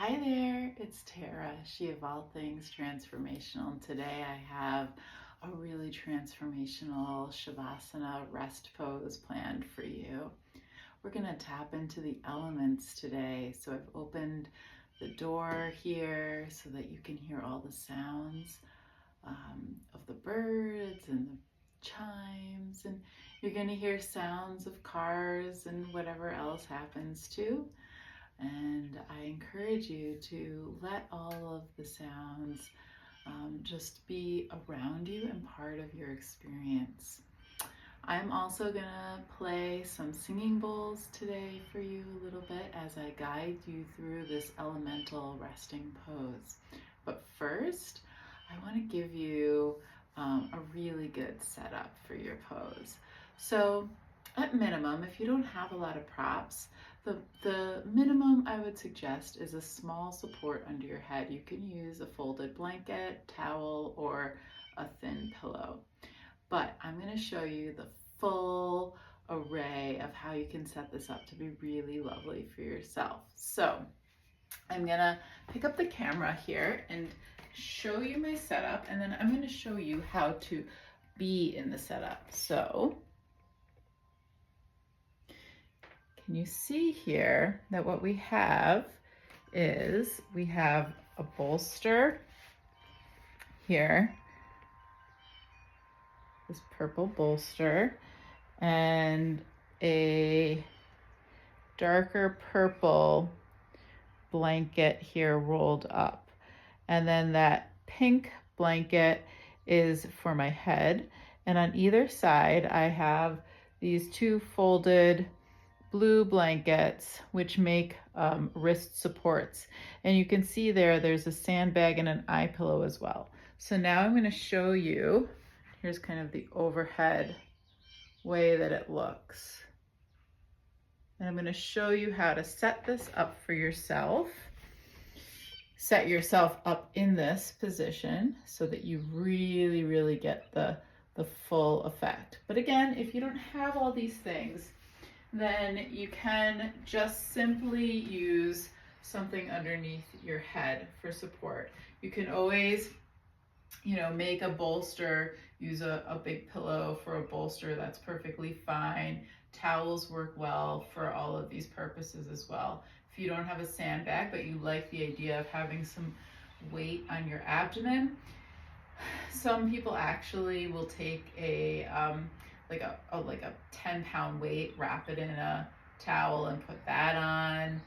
Hi there, it's Tara, she of all things transformational, and today I have a really transformational Shavasana rest pose planned for you. We're going to tap into the elements today, so I've opened the door here so that you can hear all the sounds of the birds and the chimes, and you're going to hear sounds of cars and whatever else happens too. And I encourage you to let all of the sounds just be around you and part of your experience. I'm also going to play some singing bowls today for you a little bit as I guide you through this elemental resting pose. But first, I want to give you a really good setup for your pose. So at minimum, if you don't have a lot of props, the minimum I would suggest is a small support under your head. You can use a folded blanket, towel, or a thin pillow. But I'm going to show you the full array of how you can set this up to be really lovely for yourself. So I'm going to pick up the camera here and show you my setup, and then I'm going to show you how to be in the setup. So can you see here that what we have is we have a bolster here, this purple bolster, and a darker purple blanket here rolled up. And then that pink blanket is for my head. And on either side, I have these two folded blue blankets, which make wrist supports. And you can see there's a sandbag and an eye pillow as well. So now I'm going to show you, here's kind of the overhead way that it looks. And I'm going to show you how to set this up for yourself. Set yourself up in this position so that you really, really get the full effect. But again, if you don't have all these things, then you can just simply use something underneath your head for support. You can always, make a bolster, use a big pillow for a bolster, that's perfectly fine. Towels work well for all of these purposes as well. If you don't have a sandbag, but you like the idea of having some weight on your abdomen, some people actually will take a 10-pound weight, wrap it in a towel and put that on.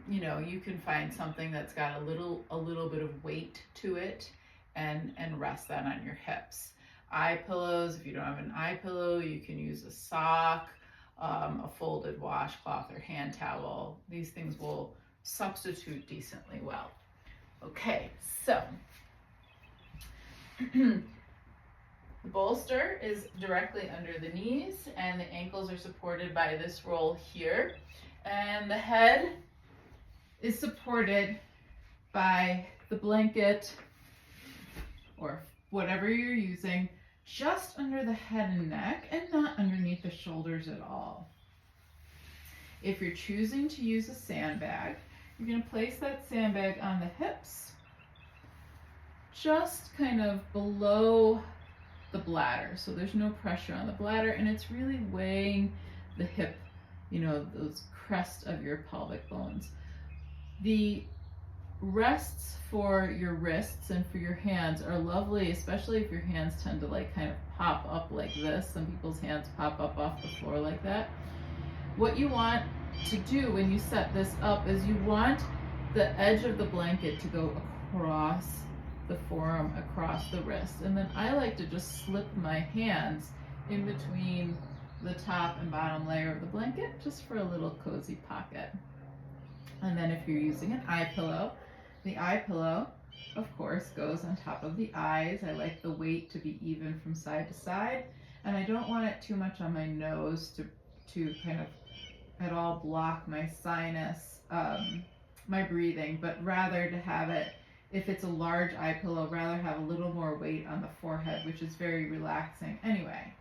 You can find something that's got a little bit of weight to it and rest that on your hips. Eye pillows, if you don't have an eye pillow, you can use a sock, a folded washcloth or hand towel. These things will substitute decently well. Okay, so the bolster is directly under the knees and the ankles are supported by this roll here. And the head is supported by the blanket or whatever you're using just under the head and neck and not underneath the shoulders at all. If you're choosing to use a sandbag, you're going to place that sandbag on the hips, just kind of below the bladder, so there's no pressure on the bladder, and it's really weighing the hip, those crests of your pelvic bones. The rests for your wrists and for your hands are lovely, especially if your hands tend to kind of pop up like this. Some people's hands pop up off the floor like that. What you want to do when you set this up is you want the edge of the blanket to go across the forearm, across the wrist, and then I like to just slip my hands in between the top and bottom layer of the blanket just for a little cozy pocket. And then if you're using an eye pillow, the eye pillow of course goes on top of the eyes. I like the weight to be even from side to side, and I don't want it too much on my nose to kind of at all block my sinus, my breathing, but rather to have it, if it's a large eye pillow, rather have a little more weight on the forehead, which is very relaxing anyway.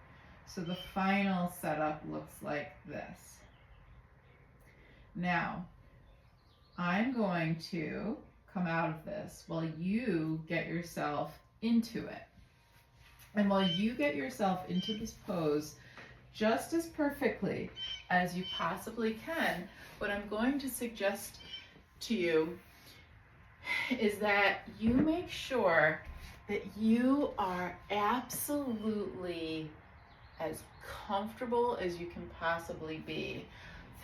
So the final setup looks like this. Now, I'm going to come out of this while you get yourself into it. And while you get yourself into this pose just as perfectly as you possibly can, what I'm going to suggest to you is that you make sure that you are absolutely as comfortable as you can possibly be.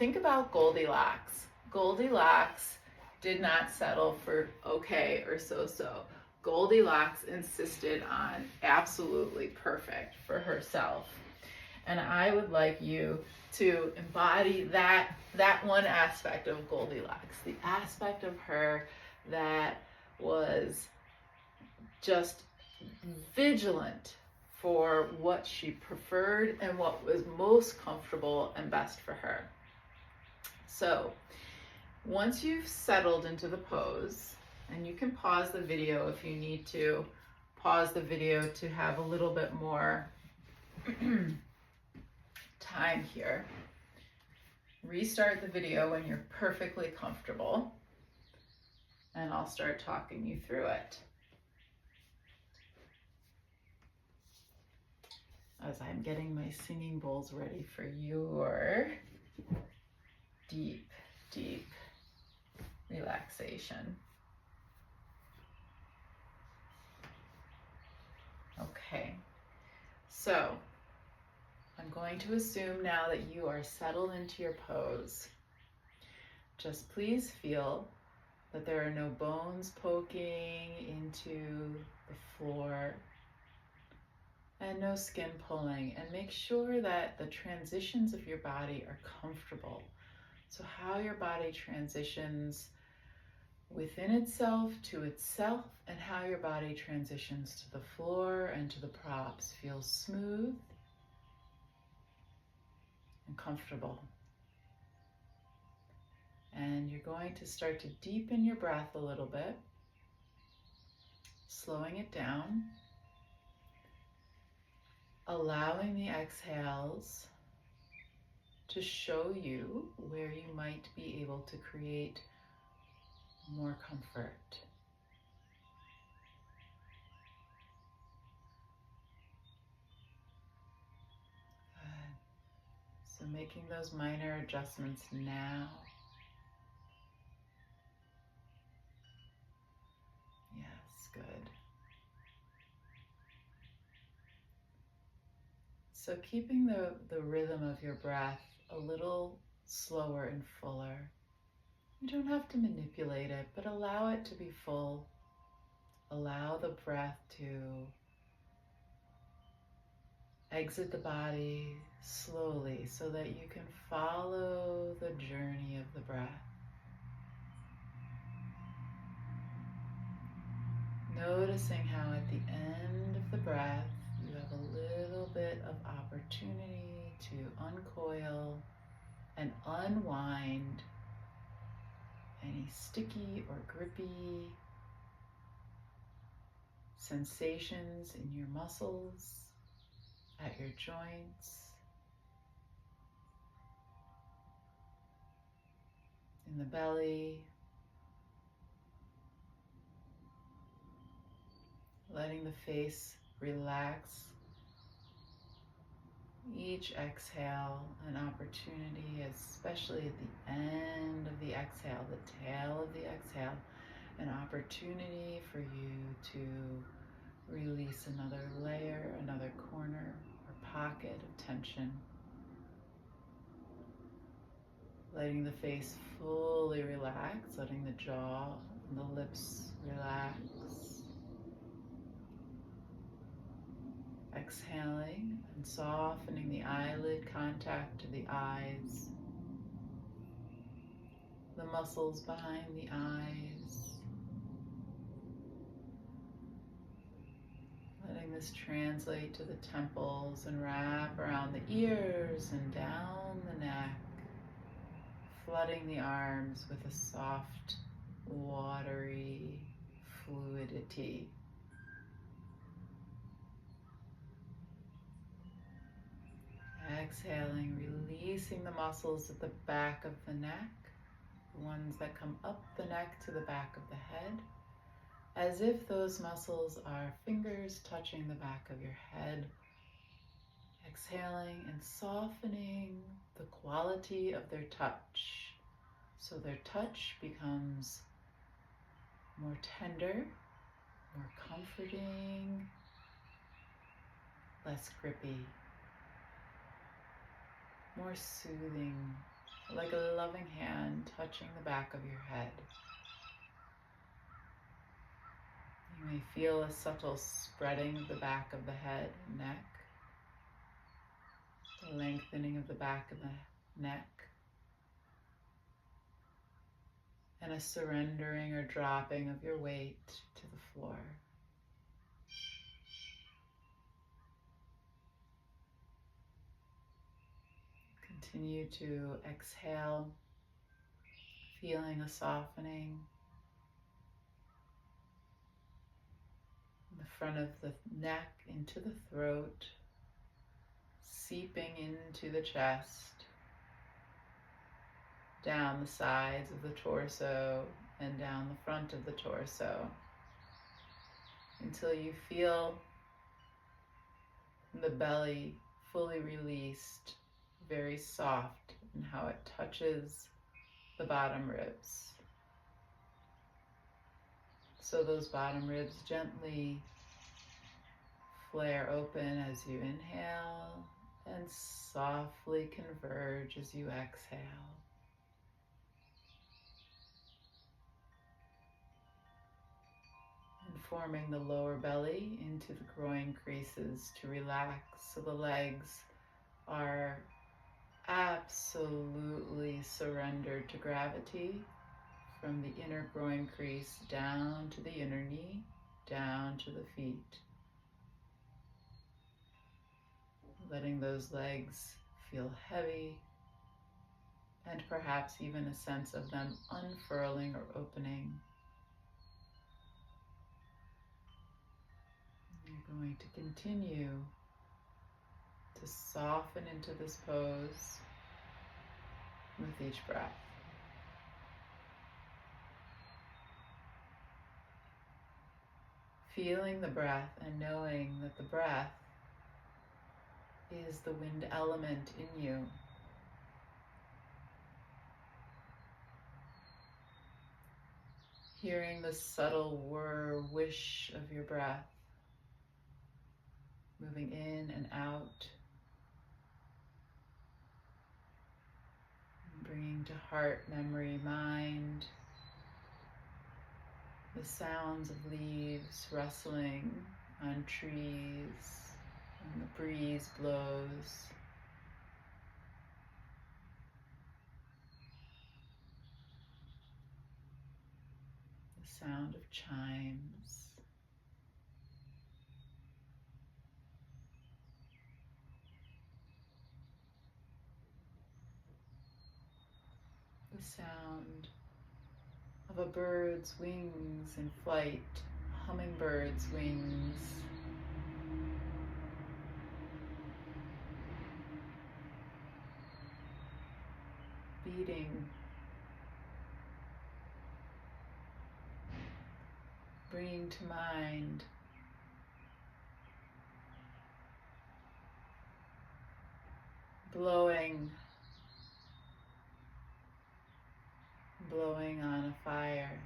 Think about Goldilocks. Goldilocks did not settle for okay or so-so. Goldilocks insisted on absolutely perfect for herself. And I would like you to embody that one aspect of Goldilocks, the aspect of her that was just vigilant for what she preferred and what was most comfortable and best for her. So once you've settled into the pose, and you can pause the video if you need to, pause the video to have a little bit more time here. Restart the video when you're perfectly comfortable, and I'll start talking you through it. As I'm getting my singing bowls ready for your deep, deep relaxation. Okay, so I'm going to assume now that you are settled into your pose. Just please feel that there are no bones poking into the floor and no skin pulling, and make sure that the transitions of your body are comfortable. So how your body transitions within itself to itself, and how your body transitions to the floor and to the props feels smooth and comfortable. And you're going to start to deepen your breath a little bit, slowing it down, allowing the exhales to show you where you might be able to create more comfort. Good. So making those minor adjustments now. Yes, good. So keeping the rhythm of your breath a little slower and fuller. You don't have to manipulate it, but allow it to be full. Allow the breath to exit the body slowly so that you can follow the journey of the breath. Noticing how at the end of the breath, you have a little bit of opportunity to uncoil and unwind any sticky or grippy sensations in your muscles, at your joints, in the belly, letting the face relax. Each exhale, an opportunity, especially at the end of the exhale, the tail of the exhale, an opportunity for you to release another layer, another corner or pocket of tension. Letting the face fully relax, letting the jaw and the lips relax. Exhaling and softening the eyelid contact to the eyes, the muscles behind the eyes. Letting this translate to the temples and wrap around the ears and down the neck, flooding the arms with a soft, watery fluidity. Exhaling, releasing the muscles at the back of the neck, the ones that come up the neck to the back of the head, as if those muscles are fingers touching the back of your head. Exhaling and softening the quality of their touch. So their touch becomes more tender, more comforting, less grippy, more soothing, like a loving hand touching the back of your head. You may feel a subtle spreading of the back of the head and neck, the lengthening of the back of the neck, and a surrendering or dropping of your weight to the floor. Continue to exhale, feeling a softening in the front of the neck into the throat, seeping into the chest, down the sides of the torso and down the front of the torso, until you feel the belly fully released, very soft in how it touches the bottom ribs. So those bottom ribs gently flare open as you inhale and softly converge as you exhale. And forming the lower belly into the groin creases to relax, so the legs are absolutely surrendered to gravity, from the inner groin crease down to the inner knee, down to the feet. Letting those legs feel heavy, and perhaps even a sense of them unfurling or opening. You're going to continue to soften into this pose with each breath. Feeling the breath and knowing that the breath is the wind element in you. Hearing the subtle whir, wish of your breath, moving in and out, bringing to heart, memory, mind, the sounds of leaves rustling on trees, and the breeze blows. The sound of chimes. The sound of a bird's wings in flight, a hummingbird's wings. Beating, bringing to mind blowing on a fire,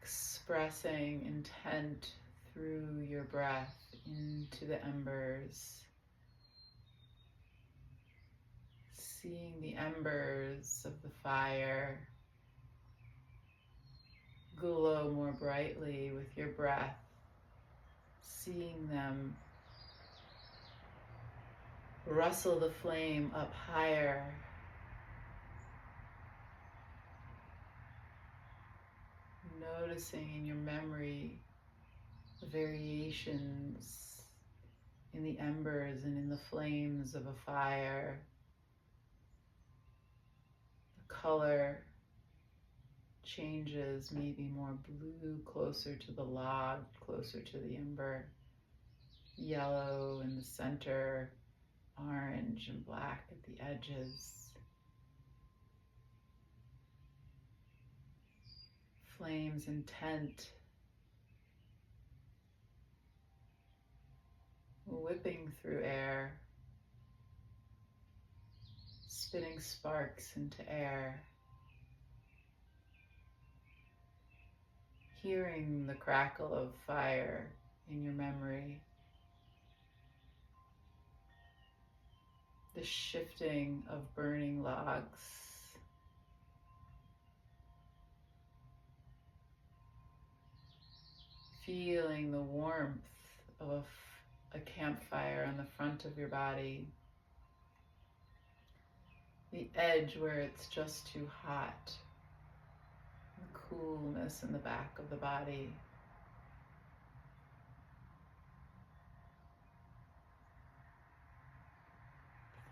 expressing intent through your breath into the embers, seeing the embers of the fire glow more brightly with your breath, seeing them rustle the flame up higher, noticing in your memory the variations in the embers and in the flames of a fire, the color changes, maybe more blue closer to the log, closer to the ember, yellow in the center, orange and black at the edges. Flames intent, whipping through air, spitting sparks into air. Hearing the crackle of fire in your memory. The shifting of burning logs. Feeling the warmth of a campfire on the front of your body. The edge where it's just too hot. The coolness in the back of the body.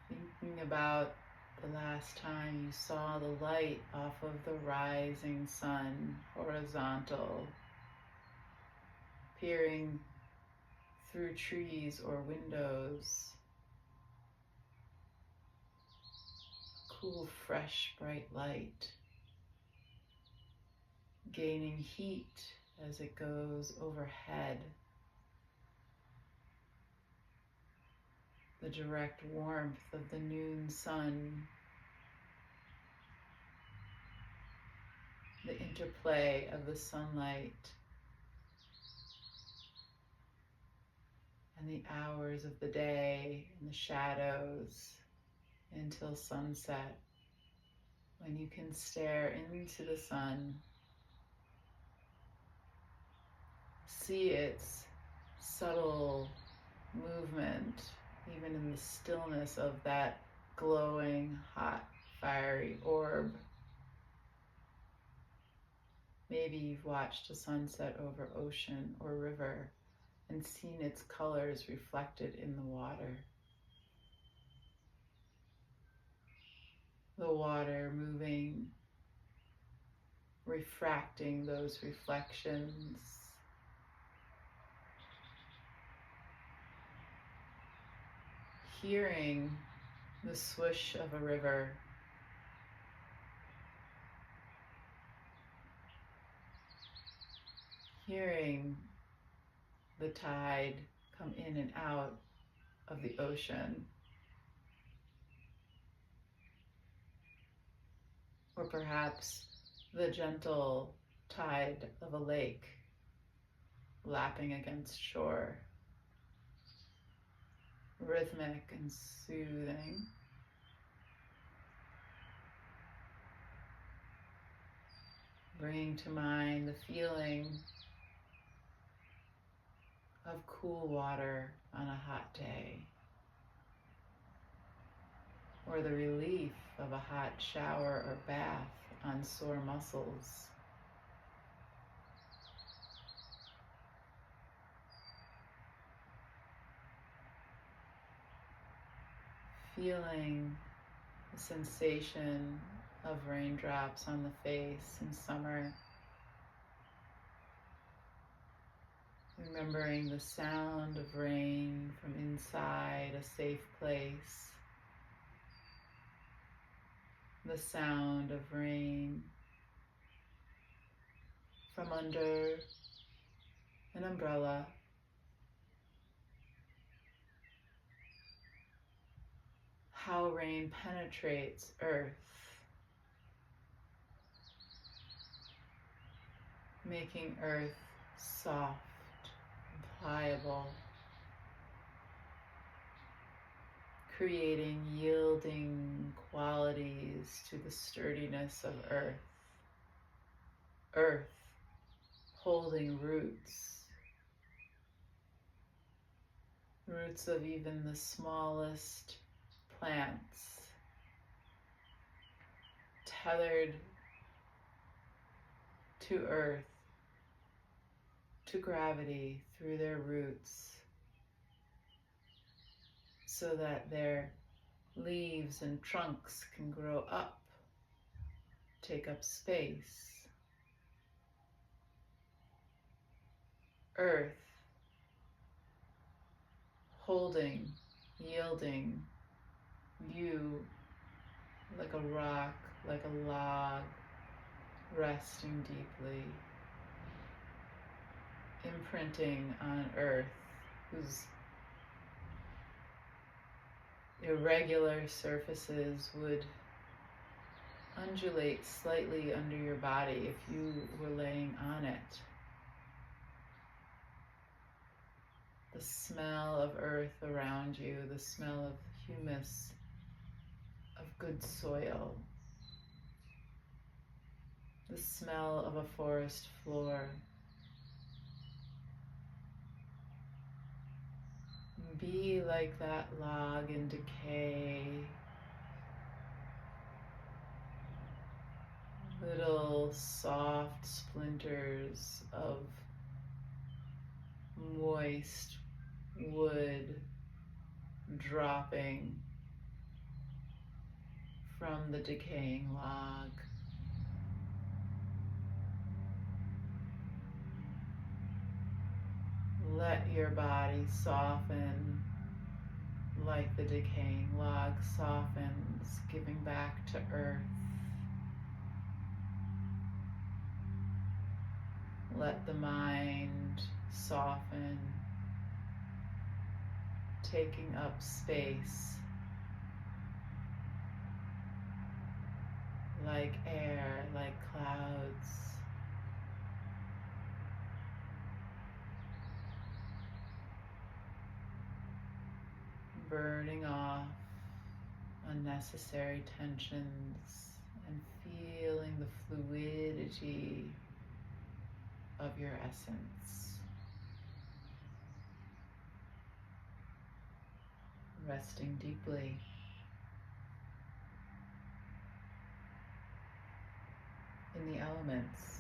Thinking about the last time you saw the light off of the rising sun, horizontal, peering through trees or windows. Cool, fresh, bright light, gaining heat as it goes overhead. The direct warmth of the noon sun, the interplay of the sunlight, and the hours of the day and the shadows until sunset, when you can stare into the sun, see its subtle movement, even in the stillness of that glowing, hot, fiery orb. Maybe you've watched a sunset over ocean or river and seen its colors reflected in the water. The water moving, refracting those reflections. Hearing the swoosh of a river. Hearing the tide come in and out of the ocean. Or perhaps the gentle tide of a lake lapping against shore. Rhythmic and soothing. Bringing to mind the feeling of cool water on a hot day, or the relief of a hot shower or bath on sore muscles. Feeling the sensation of raindrops on the face in summer. Remembering the sound of rain from inside a safe place. The sound of rain from under an umbrella. How rain penetrates earth, making earth soft and pliable, creating yielding qualities to the sturdiness of earth. Earth holding roots, roots of even the smallest plants, tethered to earth, to gravity through their roots, so that their leaves and trunks can grow up, take up space. Earth holding, yielding You like a rock, like a log, resting deeply, imprinting on earth, whose irregular surfaces would undulate slightly under your body if you were laying on it. The smell of earth around you, the smell of humus, of good soil, the smell of a forest floor. Be like that log in decay, little soft splinters of moist wood dropping from the decaying log. Let your body soften like the decaying log softens, giving back to earth. Let the mind soften, taking up space like air, like clouds. Burning off unnecessary tensions and feeling the fluidity of your essence. Resting deeply. In the elements.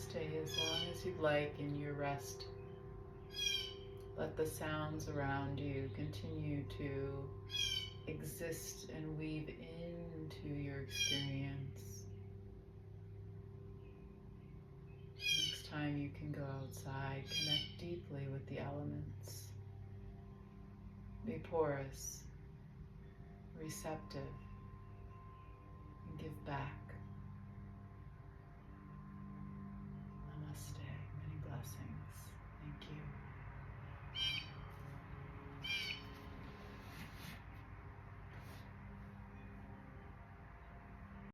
Stay as long as you'd like in your rest. Let the sounds around you continue to exist and weave into your experience. Next time you can go outside, connect deeply with the elements. Be porous, receptive, and give back.